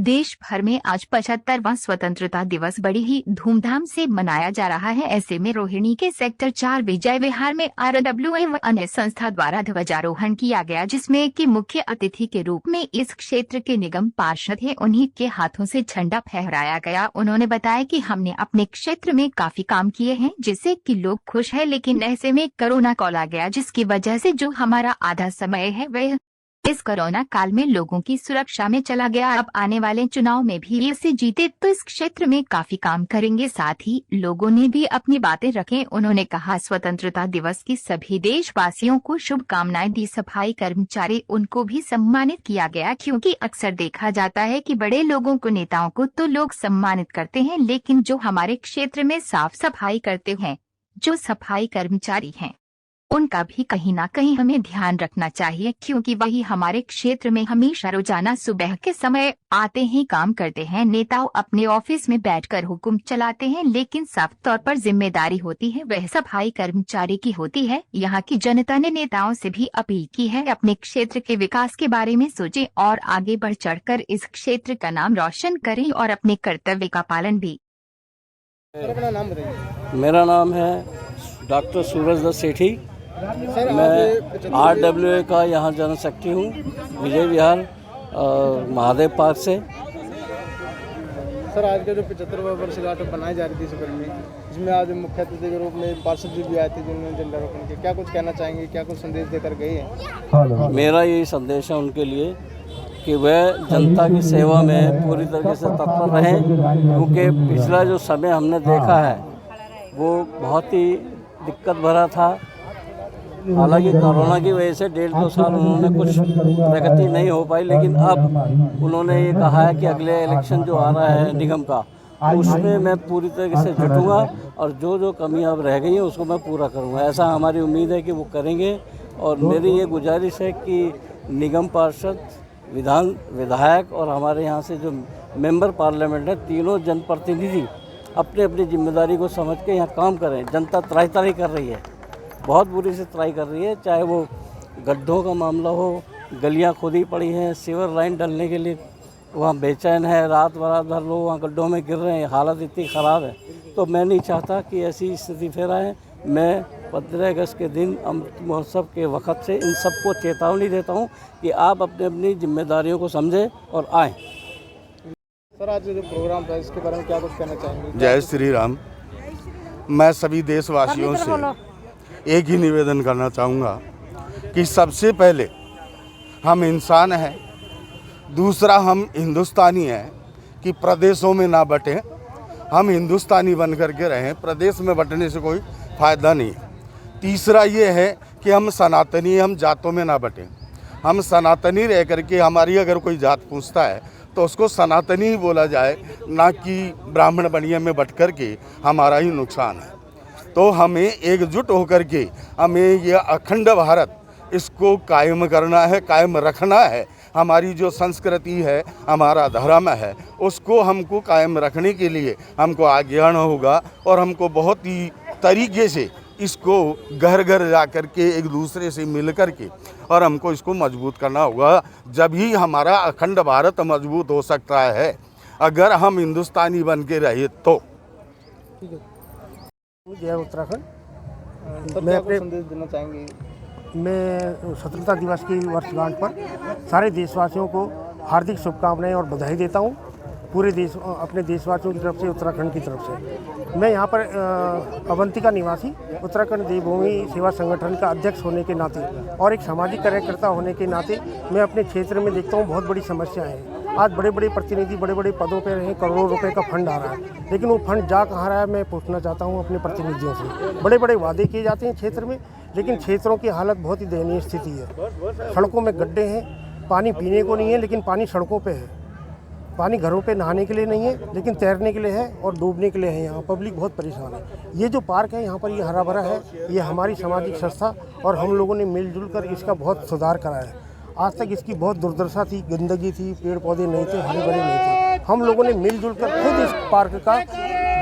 देश भर में आज 75वां स्वतंत्रता दिवस बड़ी ही धूमधाम से मनाया जा रहा है। ऐसे में रोहिणी के सेक्टर 4 विजय विहार में RWA व अन्य संस्था द्वारा ध्वजारोहण किया गया, जिसमें कि मुख्य अतिथि के रूप में इस क्षेत्र के निगम पार्षद है, उन्हीं के हाथों से झंडा फहराया गया। उन्होंने बताया कि हमने अपने क्षेत्र में काफी काम किए हैं, जिससे कि लोग खुश है, लेकिन ऐसे में कोरोना काल आ गया, जिसकी वजह से जो हमारा आधा समय है वह इस कोरोना काल में लोगों की सुरक्षा में चला गया। अब आने वाले चुनाव में भी इसे जीते तो इस क्षेत्र में काफी काम करेंगे। साथ ही लोगों ने भी अपनी बातें रखें। उन्होंने कहा, स्वतंत्रता दिवस की सभी देशवासियों को शुभकामनाएं दी। सफाई कर्मचारी उनको भी सम्मानित किया गया, क्योंकि अक्सर देखा जाता है कि बड़े लोगों को, नेताओं को तो लोग सम्मानित करते हैं, लेकिन जो हमारे क्षेत्र में साफ सफाई करते हैं, जो सफाई कर्मचारी हैं, उनका भी कहीं ना कहीं हमें ध्यान रखना चाहिए, क्योंकि वही हमारे क्षेत्र में हमेशा रोजाना सुबह के समय आते हैं, काम करते हैं। नेताओं अपने ऑफिस में बैठकर हुक्म चलाते हैं, लेकिन साफ तौर पर जिम्मेदारी होती है वह सफाई कर्मचारी की होती है। यहाँ की जनता ने नेताओं से भी अपील की है, अपने क्षेत्र के विकास के बारे में सोचें और आगे बढ़ चढ़कर इस क्षेत्र का नाम रोशन करें और अपने कर्तव्य का पालन भी। मेरा नाम है डॉक्टर सूरज दत्त सेठी। मैं RWA का यहाँ जनरल सेक्रेटरी हूँ, विजय विहार महादेव पार्क से। सर, आज का जो 75वां वर्षगांठ बनाई जा रही थी देश में, जिसमें आज मुख्य अतिथि के रूप में पार्षद जी भी आए थे, जिन्होंने झंडारोहण किया, क्या कुछ कहना चाहेंगे, क्या कुछ संदेश देकर गए हैं? मेरा यही संदेश है उनके लिए कि वह जनता की सेवा में पूरी तरीके से तत्पर रहें, क्योंकि पिछला जो समय हमने देखा है वो बहुत ही दिक्कत भरा था। हालांकि कोरोना की वजह से 1.5-2 साल उन्होंने कुछ प्रगति नहीं हो पाई, लेकिन अब उन्होंने ये कहा है कि अगले इलेक्शन जो आ रहा है निगम का, उसमें मैं पूरी तरीके से जुटूंगा और जो जो कमियां अब रह गई हैं उसको मैं पूरा करूंगा। ऐसा हमारी उम्मीद है कि वो करेंगे। और मेरी ये गुजारिश है कि निगम पार्षद, विधायक और हमारे यहाँ से जो मेंबर पार्लियामेंट है, तीनों जनप्रतिनिधि अपनी अपनी जिम्मेदारी को समझ के यहाँ काम करें। जनता त्राही कर रही है, बहुत बुरी से त्राही कर रही है, चाहे वो गड्ढों का मामला हो, गलियां खुदी पड़ी हैं, सीवर लाइन डलने के लिए वहाँ बेचैन है, रात भर लोग वहाँ गड्ढों में गिर रहे हैं, हालत इतनी ख़राब है। तो मैं नहीं चाहता कि ऐसी स्थिति फिर आए। मैं 15 अगस्त के दिन अमृत महोत्सव के वक़्त से इन सबको चेतावनी देता हूँ कि आप अपनी अपनी जिम्मेदारियों को समझें और आएँ। सर, आज जो प्रोग्राम था इसके बारे में क्या कुछ कहना चाहेंगे? जय श्री राम। मैं सभी देशवासियों से एक ही निवेदन करना चाहूँगा कि सबसे पहले हम इंसान हैं, दूसरा हम हिंदुस्तानी हैं, कि प्रदेशों में ना बटें। हम हिंदुस्तानी बन कर के रहें, प्रदेश में बटने से कोई फ़ायदा नहीं। तीसरा ये है कि हम सनातनी, हम जातों में ना बटें। हम सनातनी रह कर के, हमारी अगर कोई जात पूछता है तो उसको सनातनी ही बोला जाए, ना कि ब्राह्मण बनिया में बट कर के हमारा ही नुकसान है। तो हमें एकजुट होकर के हमें ये अखंड भारत इसको कायम करना है, कायम रखना है। हमारी जो संस्कृति है, हमारा धर्म है, उसको हमको कायम रखने के लिए हमको आगे आना होगा और हमको बहुत ही तरीके से इसको घर घर जा कर के एक दूसरे से मिल कर के और हमको इसको मजबूत करना होगा। जब ही हमारा अखंड भारत मजबूत हो सकता है, अगर हम हिंदुस्तानी बन के रहे तो। जय उत्तराखंड। मैं अपने संदेश देना चाहेंगे? मैं स्वतंत्रता दिवस की वर्षगांठ पर सारे देशवासियों को हार्दिक शुभकामनाएं और बधाई देता हूं। पूरे देश, अपने देशवासियों की तरफ से, उत्तराखंड की तरफ से। मैं यहाँ पर अवंतिका निवासी उत्तराखंड देवभूमि सेवा संगठन का अध्यक्ष होने के नाते और एक सामाजिक कार्यकर्ता होने के नाते मैं अपने क्षेत्र में देखता हूँ बहुत बड़ी समस्या है। आज बड़े बड़े प्रतिनिधि बड़े बड़े पदों पर रहे, करोड़ों रुपए का फंड आ रहा है, लेकिन वो फंड जा कहाँ रहा है, मैं पूछना चाहता हूँ अपने प्रतिनिधियों से। बड़े बड़े वादे किए जाते हैं क्षेत्र में, लेकिन क्षेत्रों की हालत बहुत ही दयनीय स्थिति है। सड़कों में गड्ढे हैं, पानी पीने को नहीं है, लेकिन पानी सड़कों पे है। पानी घरों पे नहाने के लिए नहीं है, लेकिन तैरने के लिए है और डूबने के लिए है। यहाँ पब्लिक बहुत परेशान है। ये जो पार्क है यहाँ पर, ये हरा भरा है, ये हमारी सामाजिक संस्था और हम लोगों ने मिलजुल कर इसका बहुत सुधार करा है। आज तक इसकी बहुत दुर्दशा थी, गंदगी थी, पेड़ पौधे नहीं थे, हरे भरे नहीं थे। हम लोगों ने मिलजुल कर खुद इस पार्क का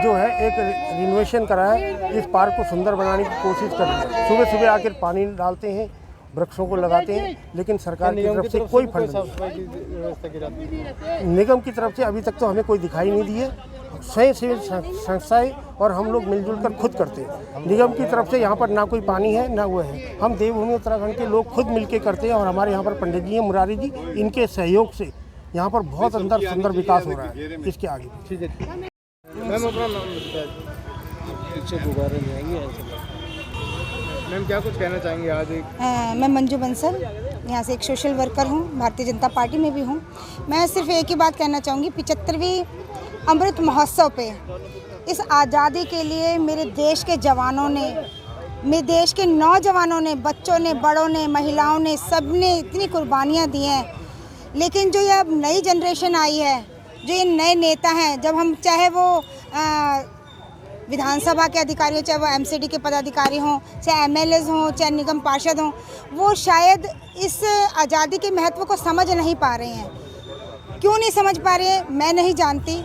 जो है एक रिनोवेशन करा है। इस पार्क को सुंदर बनाने की कोशिश कर रहे हैं। सुबह सुबह आकर पानी डालते हैं वृक्षों को लगाते हैं, लेकिन सरकार की तरफ से कोई फंड नहीं है। सफाई की व्यवस्था की जाती है? निगम की तरफ से अभी तक तो हमें कोई दिखाई नहीं दी है। स्वयं सेवी संस्थाएं और हम लोग मिलजुल कर खुद करते हैं। निगम की तरफ से यहाँ पर ना कोई पानी है ना वो है। हम देवभूमि उत्तराखंड के लोग खुद मिलके करते हैं और हमारे यहाँ पर पंडित जी हैं मुरारी जी, इनके सहयोग से यहाँ पर बहुत अंदर सुंदर विकास हो रहा है। इसके आगे ठीक है। मैम अपना नाम बताइए। पीछे दोबारा जाएंगे ऐसे। मैम क्या कुछ कहना चाहेंगे आज एक मैं मंजू बंसल यहाँ से एक सोशल वर्कर हूँ, भारतीय जनता पार्टी में भी हूँ। मैं सिर्फ एक ही बात कहना चाहूँगी, 75वीं अमृत महोत्सव पे इस आज़ादी के लिए मेरे देश के जवानों ने, मेरे देश के नौजवानों ने, बच्चों ने, बड़ों ने, महिलाओं ने, सब ने इतनी कुर्बानियाँ दी हैं। लेकिन जो ये अब नई जनरेशन आई है, जो ये नए नेता हैं, जब हम चाहे वो विधानसभा के अधिकारी हो, चाहे वो एमसीडी के पदाधिकारी हों, चाहे एमएलएज हों, चाहे निगम पार्षद हों, वो शायद इस आज़ादी के महत्व को समझ नहीं पा रहे हैं। क्यों नहीं समझ पा रहे हैं मैं नहीं जानती,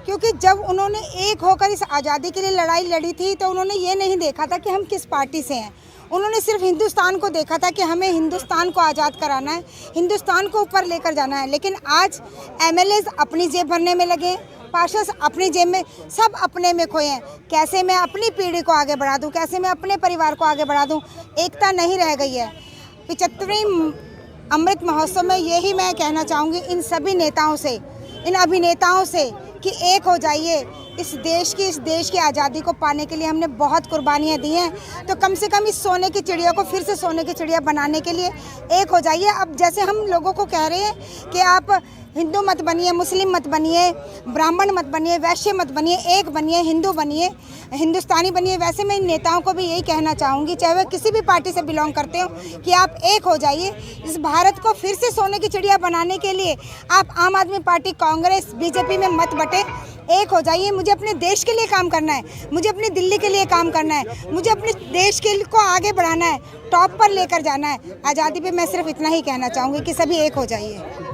क्योंकि जब उन्होंने एक होकर इस आज़ादी के लिए लड़ाई लड़ी थी तो उन्होंने ये नहीं देखा था कि हम किस पार्टी से हैं। उन्होंने सिर्फ हिंदुस्तान को देखा था कि हमें हिंदुस्तान को आज़ाद कराना है, हिंदुस्तान को ऊपर लेकर जाना है। लेकिन आज एमएलएज अपनी जेब भरने में लगे, पार्षद अपनी जेब में, सब अपने में खोए हैं। कैसे मैं अपनी पीढ़ी को आगे बढ़ा दूं, कैसे मैं अपने परिवार को आगे बढ़ा दूं, एकता नहीं रह गई है। 75वीं अमृत महोत्सव में यही मैं कहना चाहूँगी इन सभी नेताओं से, इन अभिनेताओं से कि एक हो जाइए। इस देश की आज़ादी को पाने के लिए हमने बहुत कुर्बानियाँ दी हैं, तो कम से कम इस सोने की चिड़िया को फिर से सोने की चिड़िया बनाने के लिए एक हो जाइए। अब जैसे हम लोगों को कह रहे हैं कि आप हिंदू मत बनिए, मुस्लिम मत बनिए, ब्राह्मण मत बनिए, वैश्य मत बनिए, एक बनिए, हिंदू बनिए, हिंदुस्तानी बनिए, वैसे मैं इन नेताओं को भी यही कहना चाहूँगी, चाहे वह किसी भी पार्टी से बिलोंग करते हो, कि आप एक हो जाइए। इस भारत को फिर से सोने की चिड़िया बनाने के लिए आप आम आदमी पार्टी, कांग्रेस, बीजेपी में मत बटे, एक हो जाइए। मुझे अपने देश के लिए काम करना है, मुझे अपनी दिल्ली के लिए काम करना है, मुझे अपने देश के को आगे बढ़ाना है, टॉप पर लेकर जाना है। आज़ादी पे मैं सिर्फ इतना ही कहना चाहूँगी कि सभी एक हो जाइए।